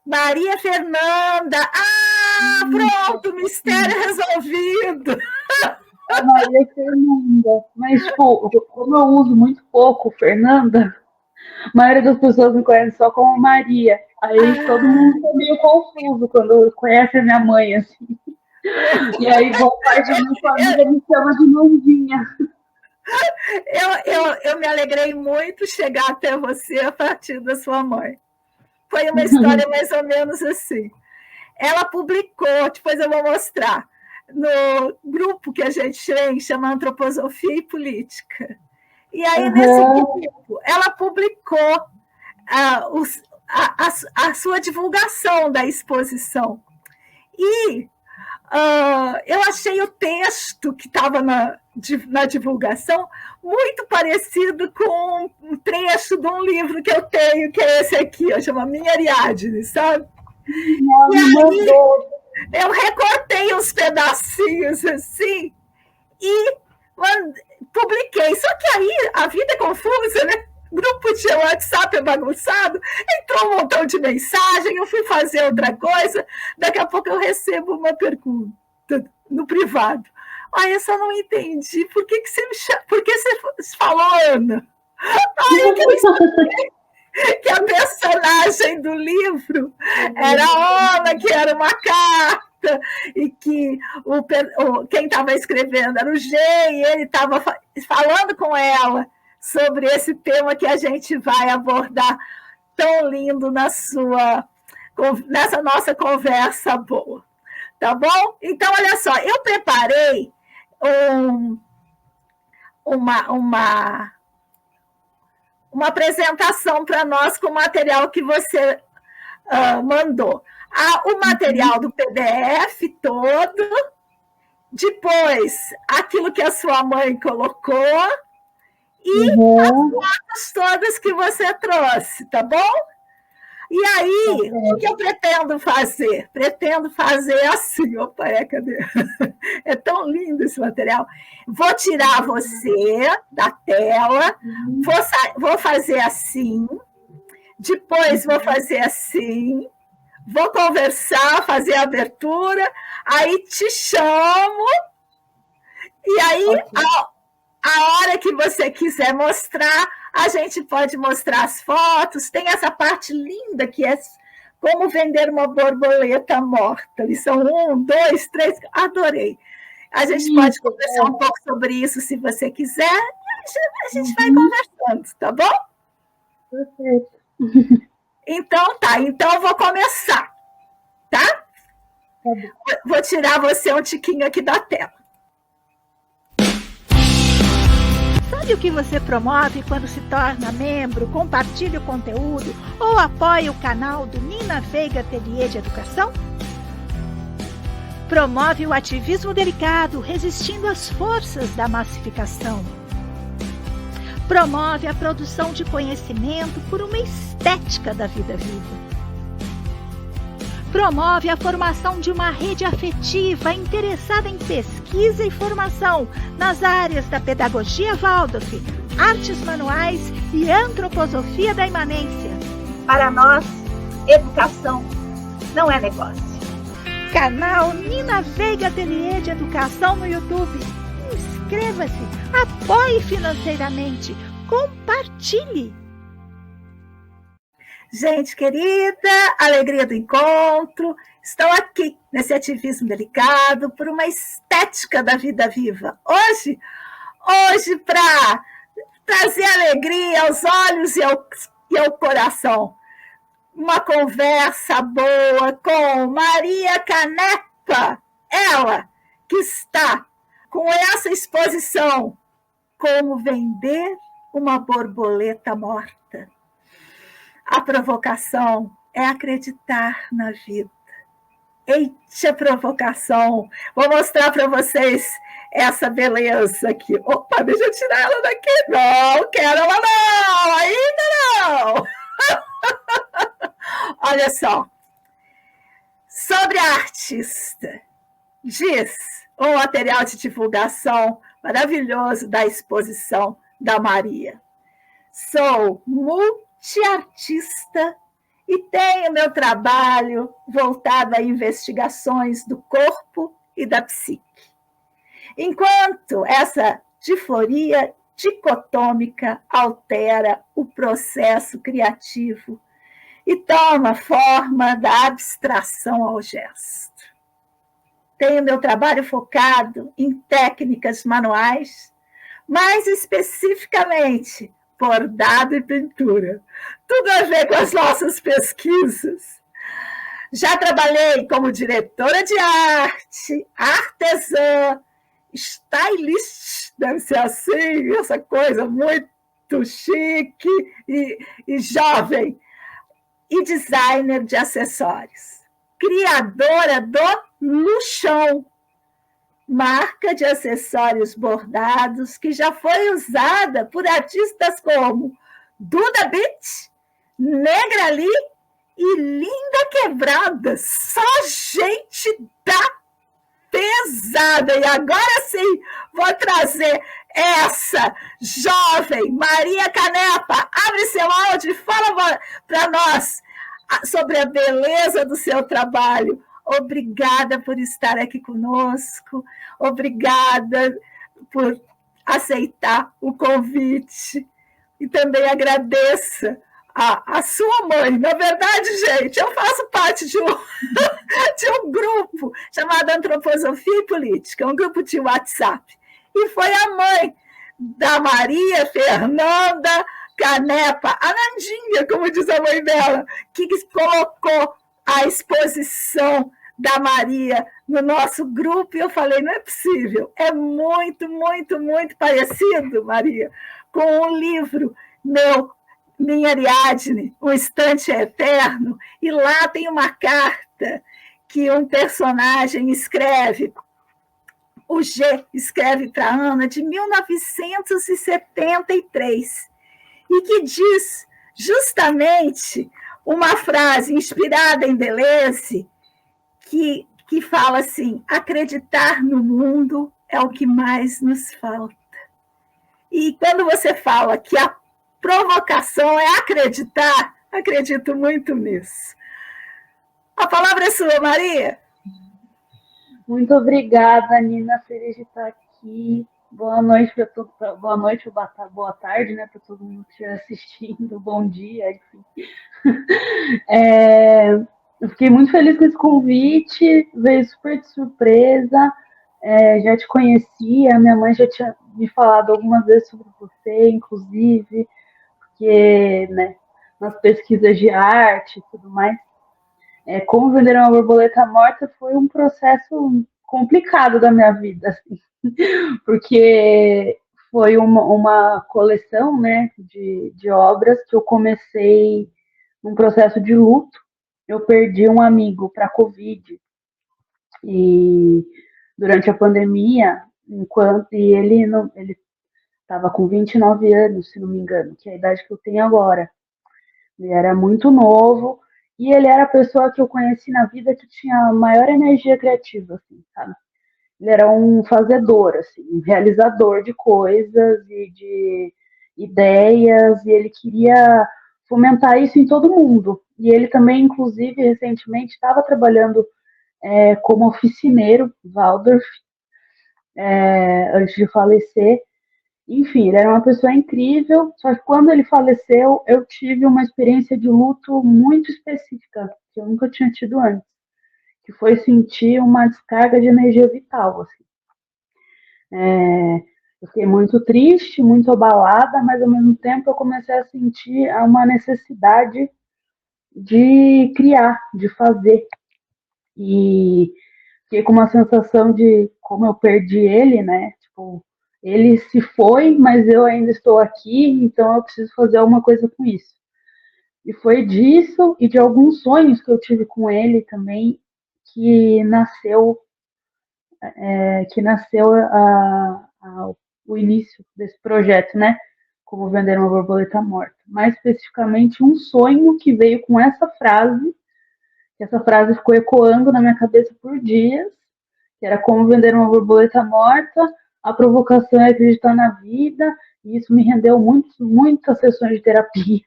Maria Fernanda. Ah, pronto, mistério resolvido. A Maria Fernanda. Mas, tipo, como eu uso muito pouco Fernanda, a maioria das pessoas me conhece só como Maria. Aí todo mundo fica meio confuso quando conhece a minha mãe, assim. E aí boa parte da minha família me chama de Nandinha. Eu me alegrei muito chegar até você a partir da sua mãe. Foi uma história mais ou menos assim. Ela publicou, depois eu vou mostrar, no grupo que a gente tem, chama Antroposofia e Política. E aí, nesse grupo, ela publicou a sua divulgação da exposição. E eu achei o texto que estava na divulgação muito parecido com um trecho de um livro que eu tenho, que é esse aqui, chama Minha Ariadne, sabe? E aí eu recortei uns pedacinhos assim e publiquei. Só que aí a vida é confusa, né? Grupo de WhatsApp é bagunçado, entrou um montão de mensagem, eu fui fazer outra coisa, daqui a pouco eu recebo uma pergunta no privado. Aí eu só não entendi, por que você me chama? Por que você falou Ana? Aí que eu expliquei que a personagem do livro era Ana, que era uma carta, e que quem estava escrevendo era o G, e ele estava falando com ela sobre esse tema que a gente vai abordar tão lindo nessa nossa conversa boa. Tá bom? Então, olha só, eu preparei uma apresentação para nós com o material que você mandou. O material do PDF todo, depois aquilo que a sua mãe colocou e as fotos todas que você trouxe, tá bom? E aí, o que eu pretendo fazer? Pretendo fazer assim, opa, cadê? É tão lindo esse material. Vou tirar você da tela, vou fazer assim, depois vou fazer assim, vou conversar, fazer a abertura, aí te chamo, e aí, a hora que você quiser mostrar, a gente pode mostrar as fotos. Tem essa parte linda que é como vender uma borboleta morta. Lição 1, 2, 3, adorei. A gente pode conversar um pouco sobre isso, se você quiser, a gente vai conversando, tá bom? Perfeito. Então eu vou começar, tá? Vou tirar você um tiquinho aqui da tela. Sabe o que você promove quando se torna membro, compartilha o conteúdo ou apoia o canal do Nina Veiga Ateliê de Educação? Promove o ativismo delicado, resistindo às forças da massificação. Promove a produção de conhecimento por uma estética da vida viva. Promove a formação de uma rede afetiva interessada em pesquisa e formação nas áreas da pedagogia Waldorf, artes manuais e antroposofia da imanência. Para nós, educação não é negócio. Canal Nina Veiga Ateliê de Educação no YouTube. Inscreva-se, apoie financeiramente, compartilhe. Gente querida, alegria do encontro, estou aqui nesse ativismo delicado por uma estética da vida viva. Hoje para trazer alegria aos olhos e ao coração. Uma conversa boa com Maria Canepa, ela que está com essa exposição, Como Vender uma Borboleta Morta. A provocação é acreditar na vida. Eita provocação! Vou mostrar para vocês essa beleza aqui. Opa, deixa eu tirar ela daqui. Não, quero ela não! Ainda não! Olha só. Sobre a artista, diz um material de divulgação maravilhoso da exposição da Maria. Sou multiartista E tenho meu trabalho voltado a investigações do corpo e da psique. Enquanto essa disforia dicotômica altera o processo criativo e toma forma da abstração ao gesto. Tenho meu trabalho focado em técnicas manuais, mais especificamente bordado e pintura. Tudo a ver com as nossas pesquisas. Já trabalhei como diretora de arte, artesã, stylist, deve ser assim, essa coisa muito chique e jovem, e designer de acessórios. Criadora do Luxão, marca de acessórios bordados que já foi usada por artistas como Duda Beat, Negra Lee e Linda Quebrada. Só gente da pesada. E agora sim, vou trazer essa jovem Maria Canepa. Abre seu áudio e fala para nós sobre a beleza do seu trabalho. Obrigada por estar aqui conosco. Obrigada por aceitar o convite. E também agradeço a sua mãe. Na verdade, gente, eu faço parte de um grupo chamado Antroposofia e Política, um grupo de WhatsApp. E foi a mãe da Maria Fernanda Canepa, a Nandinha, como diz a mãe dela, que colocou a exposição da Maria no nosso grupo. E eu falei, não é possível, é muito, muito, muito parecido, Maria, com um livro meu, Minha Ariadne, O Instante Eterno, e lá tem uma carta que um personagem escreve, o G escreve para Ana, de 1973, e que diz justamente uma frase inspirada em Deleuze, que fala assim, acreditar no mundo é o que mais nos falta. E quando você fala que a provocação é acreditar, acredito muito nisso. A palavra é sua, Maria. Muito obrigada, Nina, feliz de estar aqui. Boa noite para todos, boa noite, boa tarde, né, para todo mundo que estiver assistindo. Bom dia, enfim. Eu fiquei muito feliz com esse convite, veio super de surpresa. Já te conhecia, minha mãe já tinha me falado algumas vezes sobre você, inclusive, porque, né, nas pesquisas de arte e tudo mais. Como Vender uma Borboleta Morta foi um processo complicado da minha vida, assim, porque foi uma coleção, né, de obras que eu comecei num processo de luto. Eu perdi um amigo para a Covid e durante a pandemia, e ele estava com 29 anos, se não me engano, que é a idade que eu tenho agora. Ele era muito novo e ele era a pessoa que eu conheci na vida que tinha a maior energia criativa, assim, sabe? Ele era um fazedor, assim, um realizador de coisas e de ideias, e ele queria fomentar isso em todo mundo. E ele também, inclusive, recentemente estava trabalhando como oficineiro, Waldorf, antes de falecer. Enfim, ele era uma pessoa incrível, só que quando ele faleceu, eu tive uma experiência de luto muito específica, que eu nunca tinha tido antes, que foi sentir uma descarga de energia vital, assim. Eu fiquei muito triste, muito abalada, mas ao mesmo tempo eu comecei a sentir uma necessidade de criar, de fazer. E fiquei com uma sensação de como eu perdi ele, né? Tipo, ele se foi, mas eu ainda estou aqui, então eu preciso fazer alguma coisa com isso. E foi disso e de alguns sonhos que eu tive com ele também que nasceu o início desse projeto, né? Como Vender uma Borboleta Morta. Mais especificamente, um sonho que veio com essa frase, que essa frase ficou ecoando na minha cabeça por dias, que era como vender uma borboleta morta, a provocação é acreditar na vida, e isso me rendeu muitas sessões de terapia.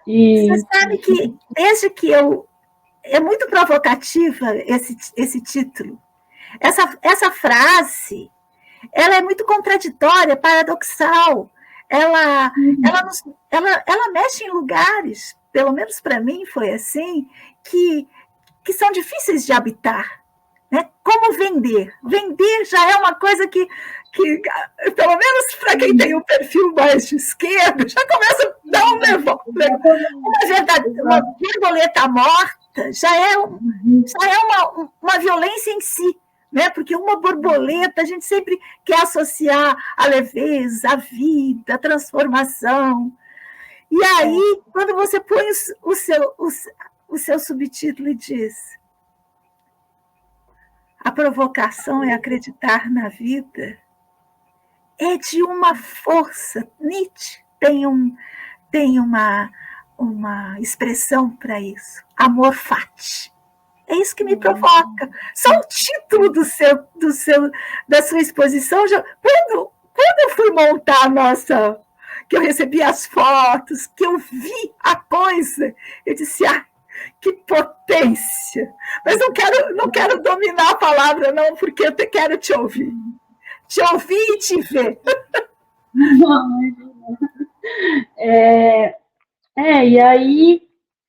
E você sabe que, desde que eu... É muito provocativa esse título. Essa frase, ela é muito contraditória, paradoxal. Ela, ela mexe em lugares, pelo menos para mim foi assim, que são difíceis de habitar. Né? Como vender? Vender já é uma coisa que pelo menos para quem tem um perfil mais de esquerda, já começa a dar um nervoso. Na verdade, uma borboleta morta já é uma violência em si. Né? Porque uma borboleta a gente sempre quer associar a leveza, a vida, a transformação. E aí, quando você põe o seu subtítulo e diz: a provocação é acreditar na vida, é de uma força. Nietzsche tem uma expressão para isso: amor fati. É isso que me provoca. Só o título da sua exposição, quando eu fui montar a nossa, que eu recebi as fotos, que eu vi a coisa, eu disse: que potência! Mas não quero dominar a palavra, não, porque eu quero te ouvir. Te ouvir e te ver. E aí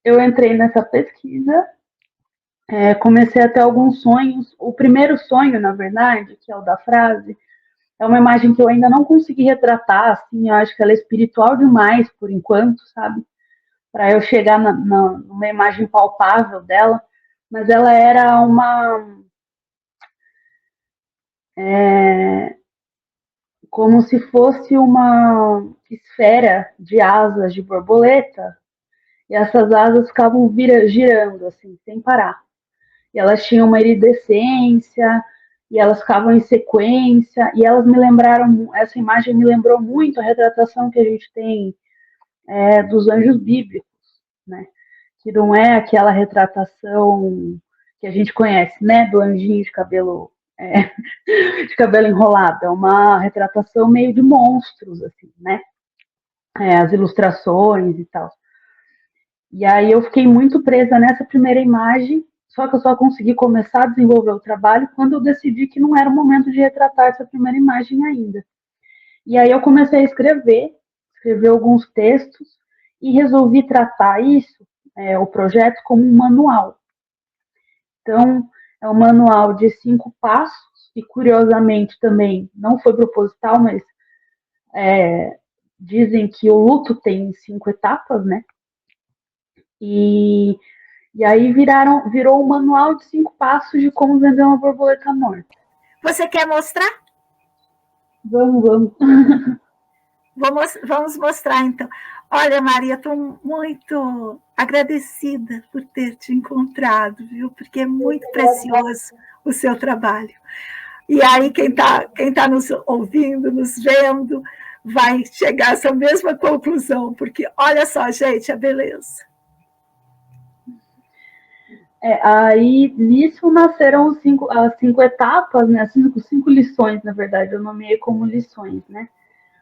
eu entrei nessa pesquisa, comecei a ter alguns sonhos. O primeiro sonho, na verdade, que é o da frase, é uma imagem que eu ainda não consegui retratar, assim, eu acho que ela é espiritual demais, por enquanto, sabe? Para eu chegar numa imagem palpável dela, mas ela era como se fosse uma esfera de asas de borboleta, e essas asas ficavam girando, assim, sem parar. E elas tinham uma iridescência, e elas ficavam em sequência, e elas me lembraram, essa imagem me lembrou muito a retratação que a gente tem dos anjos bíblicos, né? Que não é aquela retratação que a gente conhece, né? Do anjinho de cabelo de cabelo enrolado, é uma retratação meio de monstros, assim, né? As ilustrações e tal. E aí eu fiquei muito presa nessa primeira imagem, só que eu só consegui começar a desenvolver o trabalho quando eu decidi que não era o momento de retratar essa primeira imagem ainda. E aí eu comecei a escrever alguns textos e resolvi tratar isso, o projeto, como um manual. Então, é um manual de 5 passos, e curiosamente também, não foi proposital, mas dizem que o luto tem 5 etapas, né? E aí virou um manual de 5 passos de como vender uma borboleta morta. Você quer mostrar? Vamos. Vamos mostrar, então. Olha, Maria, estou muito agradecida por ter te encontrado, viu? Porque é muito precioso o seu trabalho. E aí, quem tá nos ouvindo, nos vendo, vai chegar a essa mesma conclusão, porque olha só, gente, a beleza. Aí nisso nasceram as 5 etapas, né? As 5 lições, na verdade, eu nomeei como lições, né?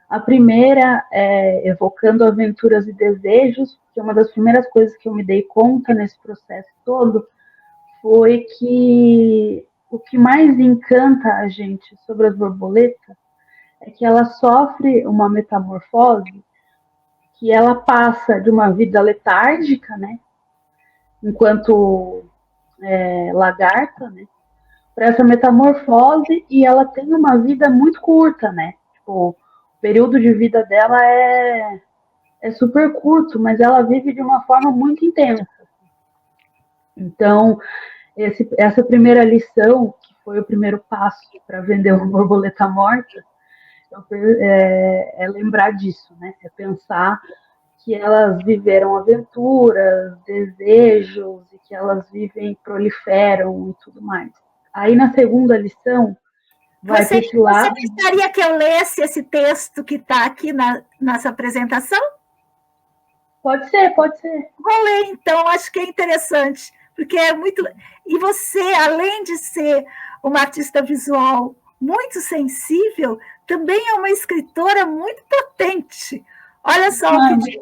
A primeira é evocando aventuras e desejos, que uma das primeiras coisas que eu me dei conta nesse processo todo foi que o que mais encanta a gente sobre as borboletas é que ela sofre uma metamorfose, que ela passa de uma vida letárgica, né, enquanto lagarta, né, para essa metamorfose, e ela tem uma vida muito curta, né, tipo, o período de vida dela é super curto, mas ela vive de uma forma muito intensa. Então, essa primeira lição, que foi o primeiro passo para vender uma borboleta morta, é lembrar disso, né? É pensar que elas viveram aventuras, desejos, e que elas vivem, proliferam e tudo mais. Aí, na segunda lição, vai para esse lado... Você gostaria que eu lesse esse texto que está aqui na nossa apresentação? Pode ser. Vou ler, então, acho que é interessante, porque é muito... E você, além de ser uma artista visual muito sensível, também é uma escritora muito potente. Olha só o que diz.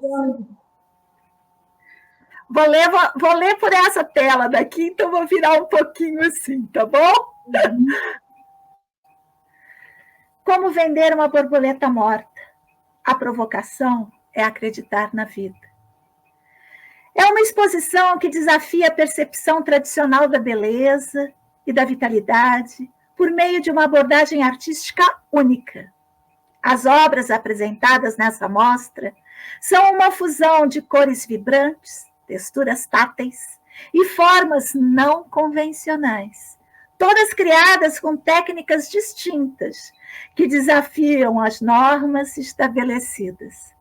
Vou ler por essa tela daqui, então vou virar um pouquinho assim, tá bom? Como vender uma borboleta morta? A provocação é acreditar na vida. É uma exposição que desafia a percepção tradicional da beleza e da vitalidade por meio de uma abordagem artística única. As obras apresentadas nessa mostra são uma fusão de cores vibrantes, texturas táteis e formas não convencionais, todas criadas com técnicas distintas que desafiam as normas estabelecidas.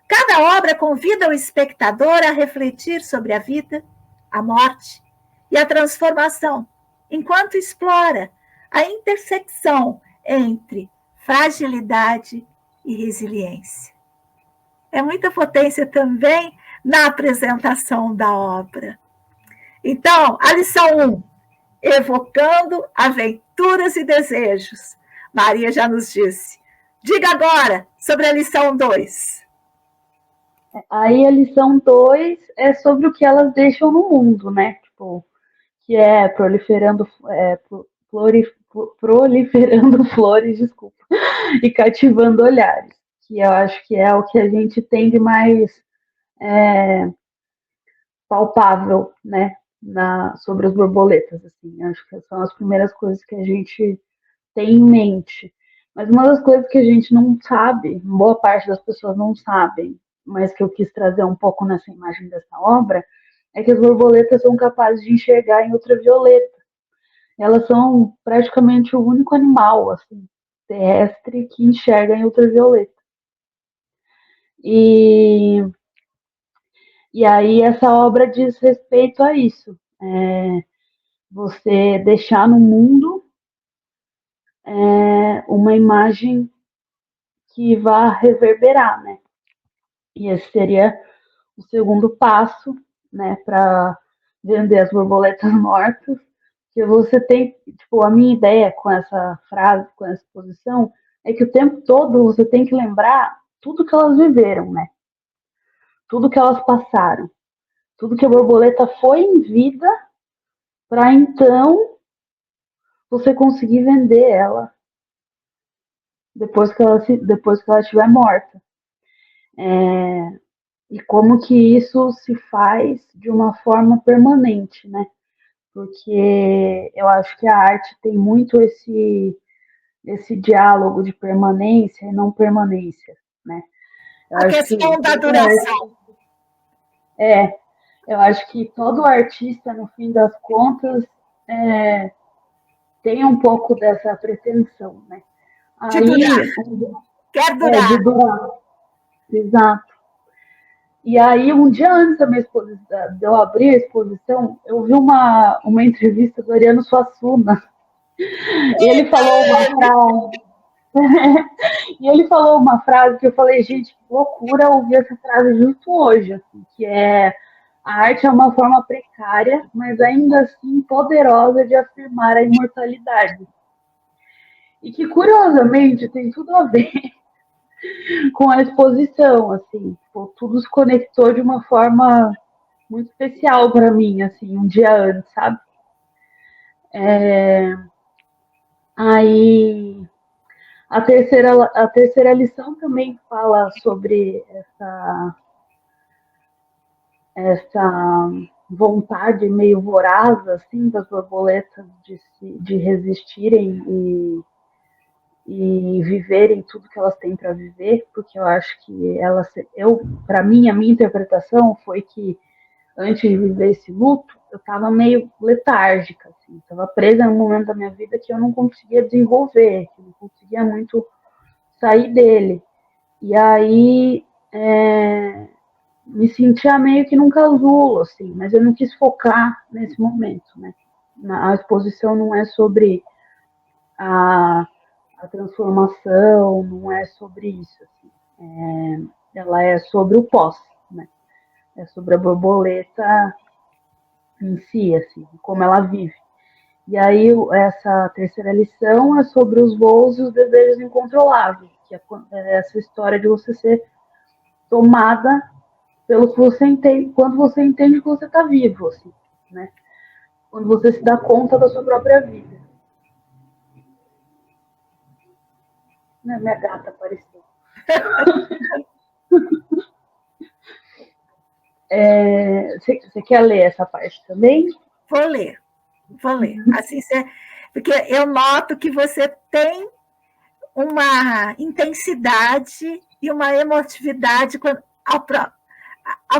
Cada obra convida o espectador a refletir sobre a vida, a morte e a transformação, enquanto explora a intersecção entre fragilidade e resiliência. É muita potência também na apresentação da obra. Então, a lição 1, evocando aventuras e desejos. Maria já nos disse. Diga agora sobre a lição 2. Aí a lição 2 é sobre o que elas deixam no mundo, né? Tipo, que é proliferando flores, desculpa, e cativando olhares, que eu acho que é o que a gente tem de mais palpável, né, sobre as borboletas, assim, acho que são as primeiras coisas que a gente tem em mente. Mas uma das coisas que a gente não sabe, boa parte das pessoas não sabem, mas que eu quis trazer um pouco nessa imagem dessa obra, é que as borboletas são capazes de enxergar em ultravioleta. Elas são praticamente o único animal assim, terrestre que enxerga em ultravioleta. E aí essa obra diz respeito a isso. Você deixar no mundo uma imagem que vá reverberar, né? E esse seria o segundo passo, né, para vender as borboletas mortas, que você tem, tipo, a minha ideia com essa frase, com essa exposição, é que o tempo todo você tem que lembrar tudo que elas viveram, né? Tudo que elas passaram, tudo que a borboleta foi em vida, para então você conseguir vender ela depois que ela estiver morta. E como que isso se faz de uma forma permanente, né? Porque eu acho que a arte tem muito esse diálogo de permanência e não permanência, né? Eu A acho questão que da duração. eu acho que todo artista, no fim das contas, tem um pouco dessa pretensão, né? De durar. Aí, Quer durar. de durar, exato. E aí, um dia antes da minha exposição, de eu abrir a exposição, eu vi uma entrevista do Ariano Suassuna. E ele falou uma frase. E ele falou uma frase que eu falei, gente, que loucura ouvir essa frase justo hoje, assim, que é: a arte é uma forma precária, mas ainda assim poderosa de afirmar a imortalidade. E que, curiosamente, tem tudo a ver com a exposição, assim, tipo, tudo se conectou de uma forma muito especial para mim, assim, um dia antes, sabe? Aí a terceira lição também fala sobre essa vontade meio voraz, assim, das borboletas de resistirem e viverem tudo que elas têm para viver, porque eu acho que para mim, a minha interpretação foi que antes de viver esse luto, eu estava meio letárgica, assim, estava presa num momento da minha vida que eu não conseguia desenvolver, que eu não conseguia muito sair dele. E aí me sentia meio que num casulo, assim, mas eu não quis focar nesse momento, né? A exposição não é sobre a transformação, não é sobre isso, assim. Ela é sobre o pós, né? É sobre a borboleta em si, assim, como ela vive. E aí essa terceira lição é sobre os voos e os desejos incontroláveis, que é essa história de você ser tomada pelo que você entende, quando você entende que você está vivo, assim, né? Quando você se dá conta da sua própria vida. Minha gata apareceu. Você quer ler essa parte também? Vou ler. Assim, porque eu noto que você tem uma intensidade e uma emotividade ao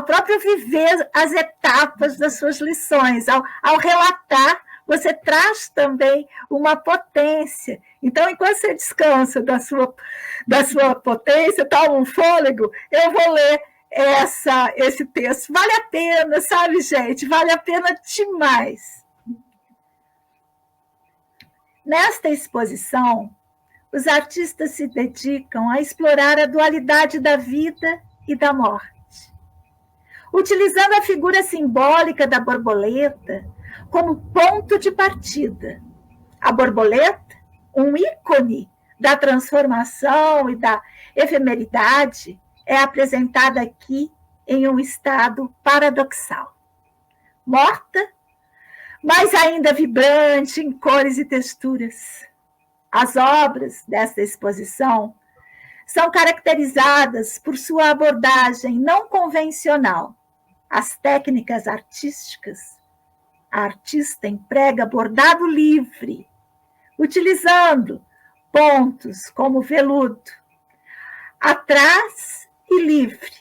próprio viver as etapas das suas lições. Ao relatar, você traz também uma potência. Então, enquanto você descansa da sua potência, toma um fôlego, eu vou ler esse texto. Vale a pena, sabe, gente? Vale a pena demais. Nesta exposição, os artistas se dedicam a explorar a dualidade da vida e da morte. Utilizando a figura simbólica da borboleta como ponto de partida. A borboleta, um ícone da transformação e da efemeridade, é apresentada aqui em um estado paradoxal. Morta, mas ainda vibrante em cores e texturas. As obras desta exposição são caracterizadas por sua abordagem não convencional. As técnicas artísticas, a artista emprega bordado livre, utilizando pontos como veludo, atrás e livre,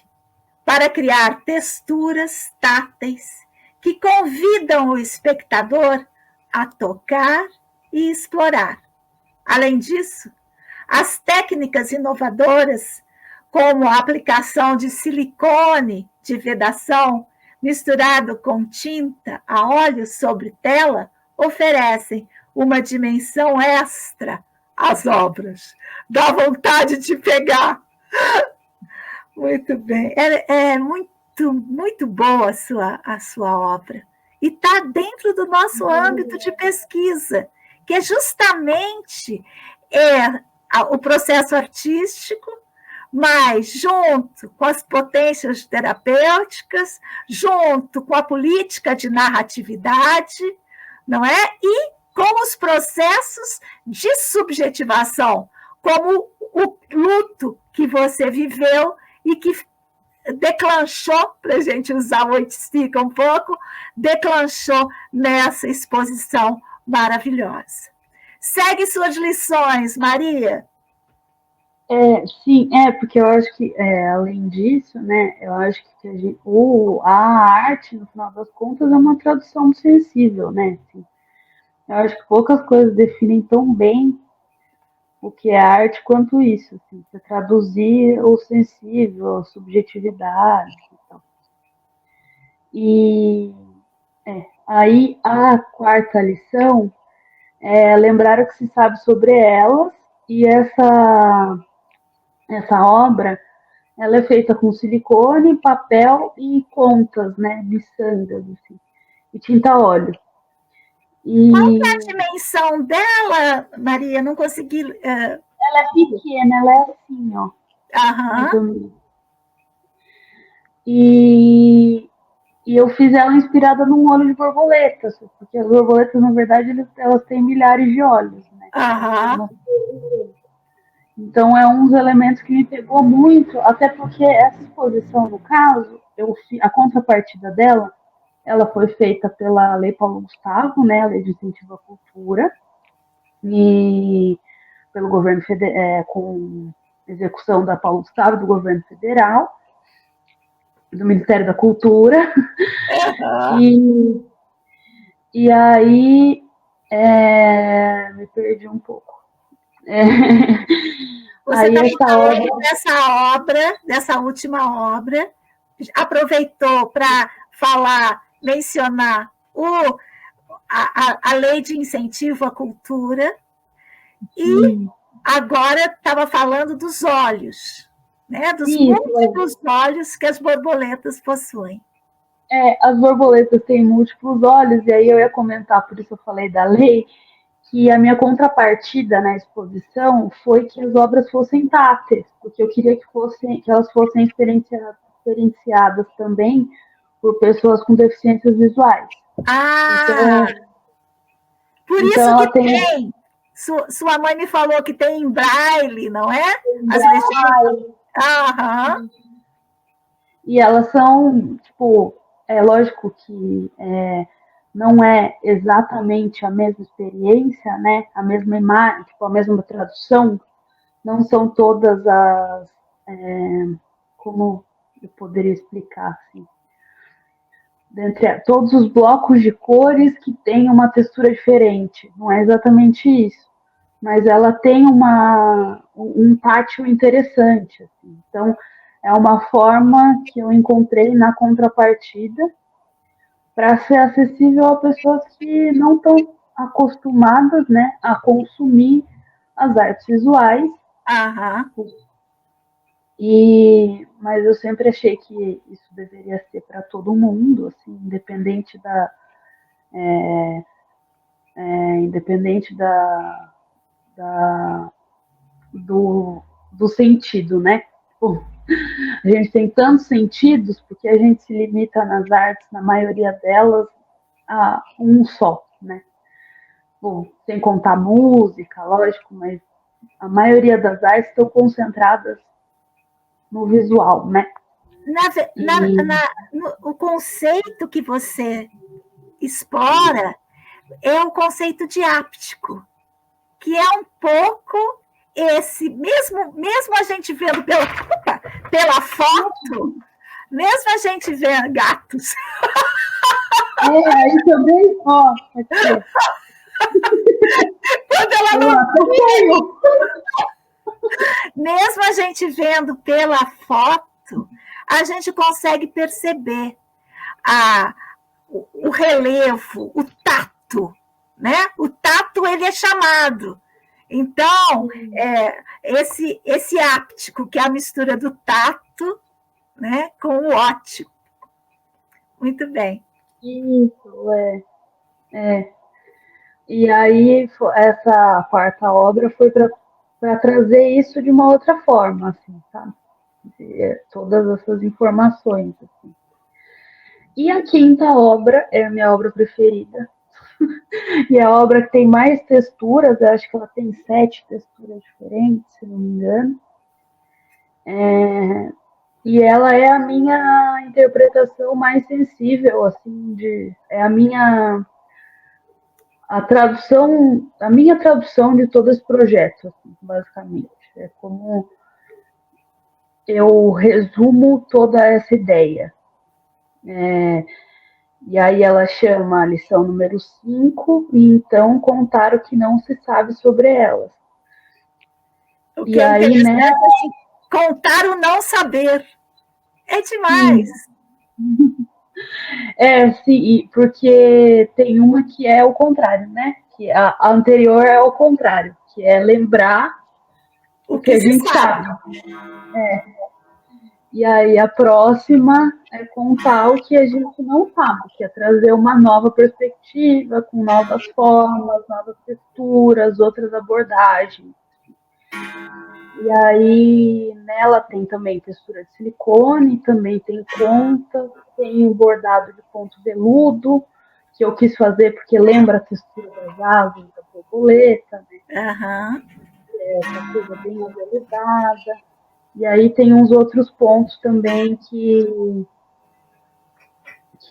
para criar texturas táteis que convidam o espectador a tocar e explorar. Além disso, as técnicas inovadoras, como a aplicação de silicone de vedação misturado com tinta a óleo sobre tela, oferecem uma dimensão extra às obras. Dá vontade de pegar. Muito bem. É muito boa a sua obra. E está dentro do nosso âmbito de pesquisa, que é justamente o processo artístico, mas junto com as potências terapêuticas, junto com a política de narratividade, não é? E com os processos de subjetivação, como o luto que você viveu e que declanchou, para a gente usar o oitistica um pouco, declanchou nessa exposição maravilhosa. Segue suas lições, Maria. Sim, porque eu acho que, além disso, né, eu acho que a arte, no final das contas, é uma tradução sensível, né? Assim, eu acho que poucas coisas definem tão bem o que é arte quanto isso, assim, você traduzir o sensível, a subjetividade e tal. E aí a quarta lição é lembrar o que se sabe sobre elas, e essa obra ela é feita com silicone, papel e contas, né, miçangas, assim, e tinta a óleo. Qual é a dimensão dela, Maria? Não consegui... Ela é pequena, ela é assim, ó. Aham. E eu fiz ela inspirada num olho de borboleta, porque as borboletas, na verdade, elas têm milhares de olhos, né? Aham. Então, é um dos elementos que me pegou muito, até porque essa exposição, no caso, a contrapartida dela, ela foi feita pela Lei Paulo Gustavo, né, a Lei de Incentivo à Cultura, e pelo governo federal, com execução da Paulo Gustavo, do governo federal, do Ministério da Cultura. E aí me perdi um pouco. Você está falando dessa última obra, aproveitou para mencionar a lei de incentivo à cultura, e agora estava falando dos olhos, né? Dos múltiplos olhos que as borboletas possuem. As borboletas têm múltiplos olhos, e aí eu ia comentar, por isso eu falei da lei, que a minha contrapartida na exposição foi que as obras fossem táteis, porque eu queria que elas fossem experienciadas experienciadas também por pessoas com deficiências visuais. Por isso ela tem. Sua mãe me falou que tem em braille, não é? As legendas. Aham. E elas são, tipo, é lógico que não é exatamente a mesma experiência, né? A mesma imagem, tipo, a mesma tradução. Não são todas as... como eu poderia explicar, assim? Dentre todos os blocos de cores que têm uma textura diferente. Não é exatamente isso. Mas ela tem um tátil interessante. Assim. Então, é uma forma que eu encontrei na contrapartida para ser acessível a pessoas que não estão acostumadas, né, a consumir as artes visuais. Mas eu sempre achei que isso deveria ser para todo mundo, assim, independente do sentido, né? Tipo, a gente tem tantos sentidos porque a gente se limita nas artes, na maioria delas, a um só, né? Bom, sem contar música, lógico, mas a maioria das artes estão concentradas no visual, né? O conceito que você explora é o conceito de áptico, que é um pouco esse, mesmo a gente vendo pela foto, mesmo a gente vendo gatos. Aí também, ó, aqui. Quando ela não... Mesmo a gente vendo pela foto, a gente consegue perceber o relevo, o tato, né? O tato, ele é chamado. Então, esse áptico, que é a mistura do tato, né, com o óptico. Muito bem. Isso, E aí, essa quarta obra foi para trazer isso de uma outra forma, assim, sabe? Todas essas informações, assim. E a quinta obra é a minha obra preferida. E é a obra que tem mais texturas, eu acho que ela tem 7 texturas diferentes, se não me engano. E ela é a minha interpretação mais sensível, assim, é a minha tradução de todo esse projeto, assim, basicamente. É como eu resumo toda essa ideia. E aí ela chama a lição número 5, e então contar o que não se sabe sobre elas. O que é interessante é assim, contar o não saber. É demais. Sim, porque tem uma que é o contrário, né? Que a anterior é o contrário, que é lembrar o que a gente sabe. E aí a próxima é contar o que a gente não sabe, que é trazer uma nova perspectiva, com novas formas, novas texturas, outras abordagens. E aí nela tem também textura de silicone, também tem conta, tem um bordado de ponto veludo, que eu quis fazer porque lembra a textura das asas da borboleta, né? Essa coisa bem aveludada. E aí tem uns outros pontos também que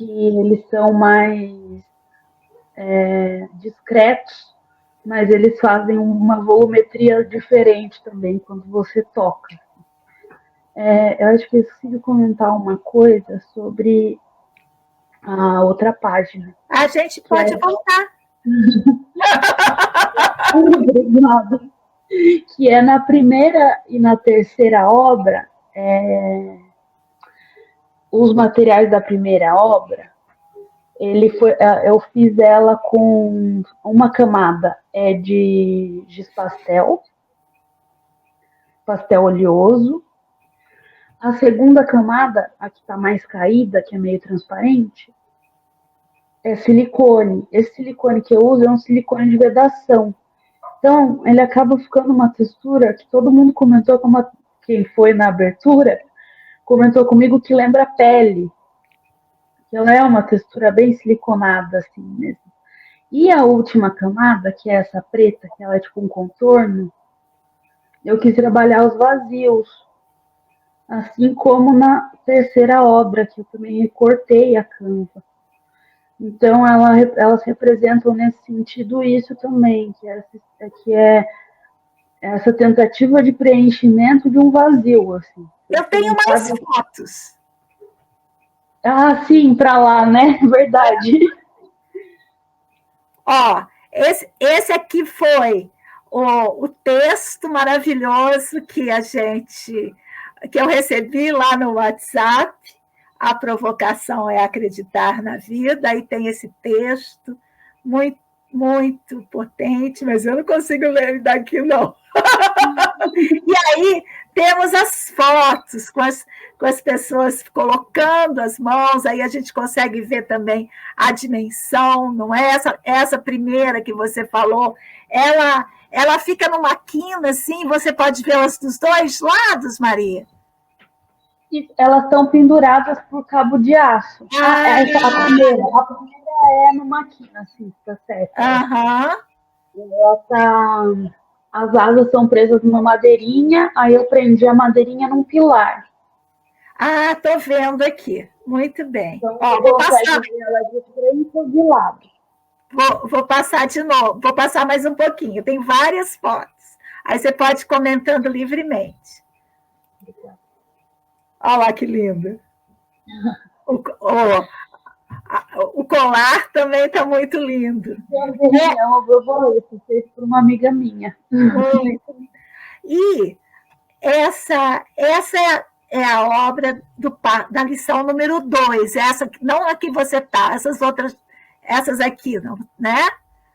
eles são mais discretos, mas eles fazem uma volumetria diferente também quando você toca. Eu acho que eu esqueci de comentar uma coisa sobre a outra página. A gente pode voltar. Obrigada. Que é na primeira e na terceira obra, os materiais da primeira obra, eu fiz ela com uma camada de giz pastel oleoso. A segunda camada, a que está mais caída, que é meio transparente, é silicone. Esse silicone que eu uso é um silicone de vedação. Então, ele acaba ficando uma textura que todo mundo comentou, quem foi na abertura, comentou comigo que lembra a pele, que ela é uma textura bem siliconada, assim mesmo. E a última camada, que é essa preta, que ela é tipo um contorno, eu quis trabalhar os vazios. Assim como na terceira obra, que eu também recortei a Canva. Então, elas representam nesse sentido isso também, que é essa tentativa de preenchimento de um vazio, assim. Eu Você tenho não mais sabe... fotos. Ah, sim, para lá, né? Verdade. Ó, esse aqui foi o texto maravilhoso que eu recebi lá no WhatsApp. A provocação é acreditar na vida. Aí tem esse texto muito, muito potente, mas eu não consigo ler daqui, não. E aí temos as fotos com as pessoas colocando as mãos, aí a gente consegue ver também a dimensão, não é? Essa primeira que você falou, ela fica numa quina, assim, você pode vê-las dos dois lados, Maria? Elas estão penduradas por cabo de aço. A primeira é numa quina, assim, tá certo. Aham. Ela tá... As asas são presas numa madeirinha, aí eu prendi a madeirinha num pilar. Ah, tô vendo aqui. Muito bem. Então Ó, você consegue ver ela de frente ou de lado. Vou passar de novo, vou passar mais um pouquinho. Tem várias fotos. Aí você pode ir comentando livremente. Olha lá que lindo. O colar também está muito lindo. É uma borboleta, feita por uma amiga minha. Muito. E essa é a obra da lição número 2. Essa, não a que você está, essas outras, essas aqui, não, né?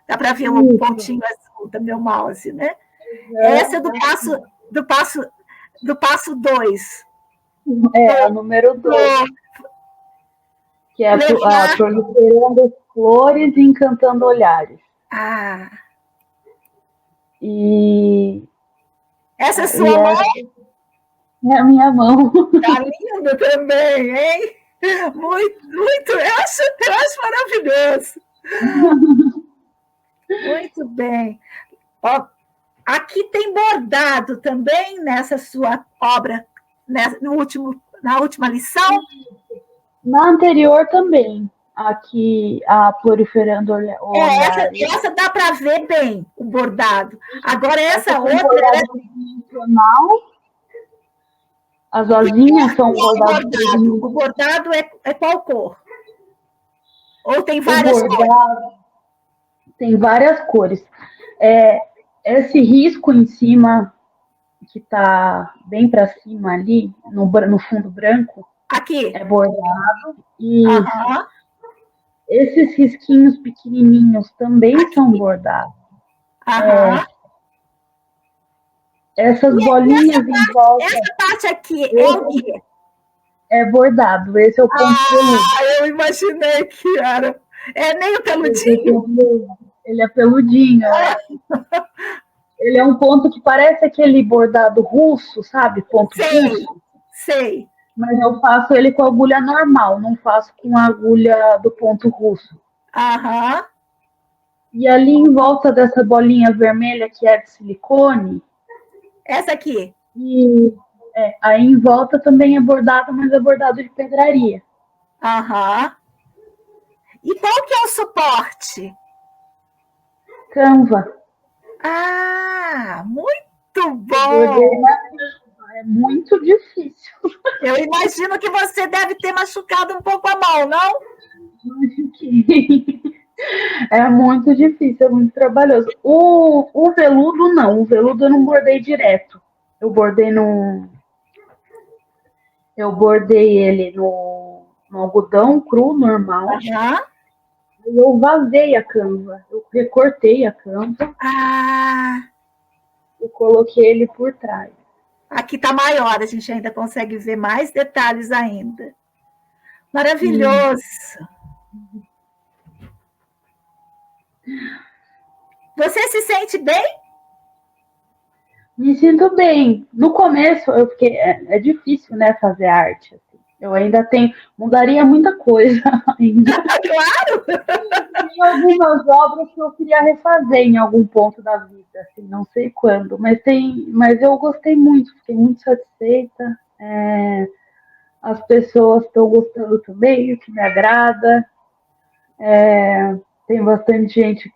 Dá para ver o pontinho azul do meu mouse, né? Essa é do passo 2. É, a número 2. Que é a proliferando flores e encantando olhares. Ah. E essa é sua mão? É a minha mão. Tá linda também, hein? Muito, muito. Eu acho maravilhoso. Muito bem. Ó, aqui tem bordado também nessa sua obra, na última lição? Na anterior também. Aqui, a proliferando olhares. Essa dá para ver bem o bordado. Agora, essa outra. Bordado tridimensional. As asinhas são bordadas. O bordado é qual cor? Ou tem várias cores? Tem várias cores. Esse risco em cima, que está bem para cima ali, no fundo branco, aqui é bordado. E esses risquinhos pequenininhos também são bordados. Essas bolinhas em volta. Essa parte aqui é o quê? É bordado. Esse é o ponto peludo. Eu imaginei que era. É meio peludinho. Ele é peludinho. Ele é um ponto que parece aquele bordado russo, sabe? Ponto russo. Sei. Mas eu faço ele com agulha normal, não faço com a agulha do ponto russo. E ali em volta dessa bolinha vermelha que é de silicone. Essa aqui. E aí em volta também é bordado, mas é bordado de pedraria. E qual que é o suporte? Canva. Muito bom! É muito difícil. Eu imagino que você deve ter machucado um pouco a mão, não? É muito difícil, é muito trabalhoso. O veludo não, o veludo eu não bordei direto. Eu bordei ele no algodão cru, normal. Eu vazei a Canva, eu recortei a Canva. E coloquei ele por trás. Aqui está maior, a gente ainda consegue ver mais detalhes ainda. Maravilhoso! Você se sente bem? Me sinto bem. No começo, eu fiquei. É difícil, né, fazer arte. Assim. Eu ainda tenho. Mudaria muita coisa ainda. Claro! Tem algumas obras que eu queria refazer em algum ponto da vida, assim, não sei quando, mas eu gostei muito, fiquei muito satisfeita. As pessoas estão gostando também, o que me agrada. Tem bastante gente.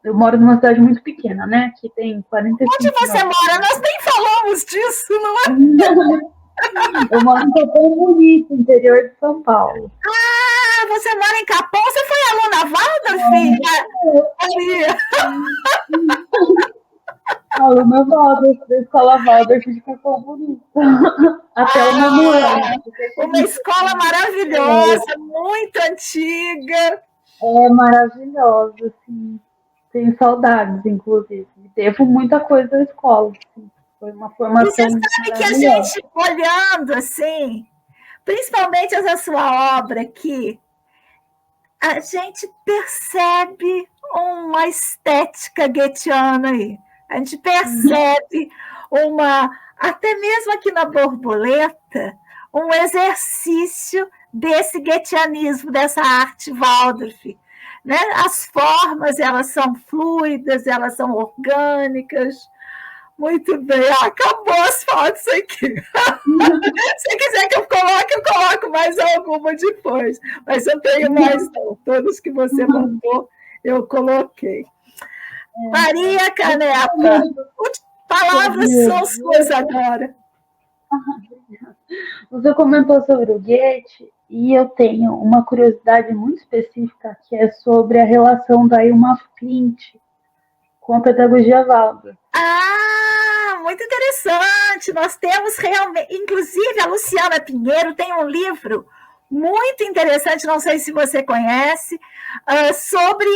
Eu moro numa cidade muito pequena, né? Que tem Onde 45 mil você mora? habitantes. Nós nem falamos disso, não é? Eu moro em Capão Bonito, interior de São Paulo. Ah, você mora em Capão? Você foi aluna Waldorf? Maria. Aluna Waldorf, da escola Waldorf de Capão Bonito. Até o nono ano. Uma escola maravilhosa, muito antiga. É maravilhosa, assim. Tenho saudades, inclusive. Devo muita coisa à escola. Assim. Foi uma E você formação sabe que a maravilhosa. gente, olhando assim, principalmente essa sua obra aqui, a gente percebe uma estética goetheana aí. A gente percebe até mesmo aqui na borboleta, um exercício desse goetheanismo, dessa arte Waldorf. Né? As formas, elas são fluidas, elas são orgânicas. Muito bem, acabou as fotos aqui. Se quiser que eu coloco mais alguma depois. Mas eu tenho mais, não. Todos que você mandou, eu coloquei. Maria Canepa, palavras são suas agora. Você comentou sobre o Goethe e eu tenho uma curiosidade muito específica que é sobre a relação da Ilma Flint com a pedagogia Waldorf. Muito interessante. Nós temos realmente, inclusive a Luciana Pinheiro tem um livro muito interessante, não sei se você conhece, sobre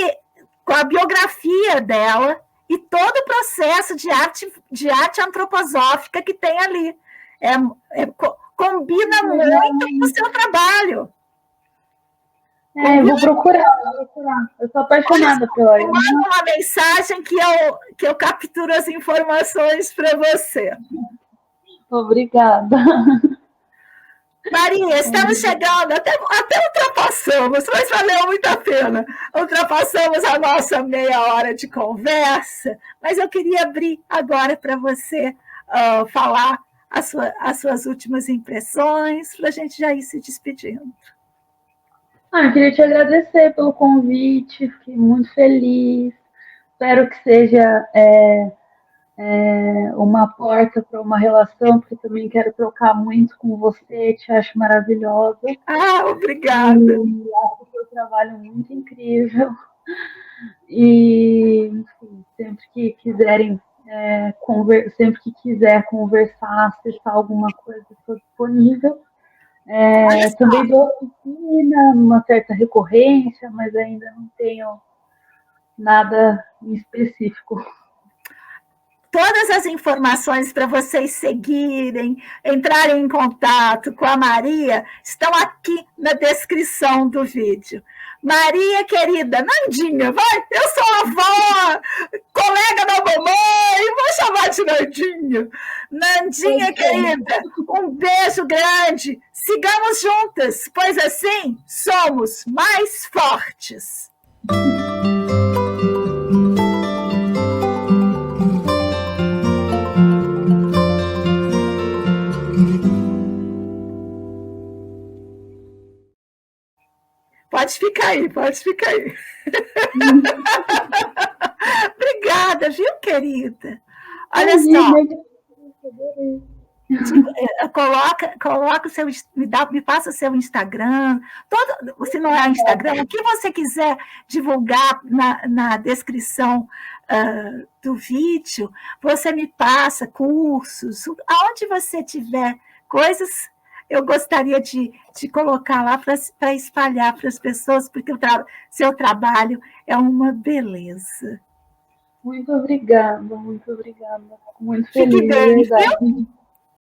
com a biografia dela e todo o processo de arte antroposófica que tem ali. Combina muito com o seu trabalho. Eu vou procurar. Eu sou apaixonada pela Ilma. Manda uma mensagem que eu capturo as informações para você. Obrigada. Maria, estamos chegando, até ultrapassamos, mas valeu muito a pena. Ultrapassamos a nossa meia hora de conversa, mas eu queria abrir agora para você falar as suas últimas impressões, para a gente já ir se despedindo. Eu queria te agradecer pelo convite, fiquei muito feliz. Espero que seja uma porta para uma relação, porque também quero trocar muito com você, te acho maravilhosa. Obrigada. E acho o seu trabalho muito incrível. E, enfim, sempre que quiserem sempre que quiser conversar, acessar alguma coisa, estou disponível. Também dou oficina, uma certa recorrência, mas ainda não tenho nada em específico. Todas as informações para vocês seguirem, entrarem em contato com a Maria, estão aqui na descrição do vídeo. Maria, querida, Nandinha, vai, eu sou a avó, colega da mamãe, vou chamar de Nandinha. Nandinha, querida, um beijo grande, sigamos juntas, pois assim somos mais fortes. Pode ficar aí. Obrigada, viu, querida? Olha só. Coloca o seu, me passa o seu Instagram. Se não é Instagram, o que você quiser divulgar na descrição do vídeo, você me passa cursos, aonde você tiver coisas. Eu gostaria de colocar lá para espalhar para as pessoas, porque seu trabalho é uma beleza. Muito obrigada. Muito feliz, Fique bem, de verdade.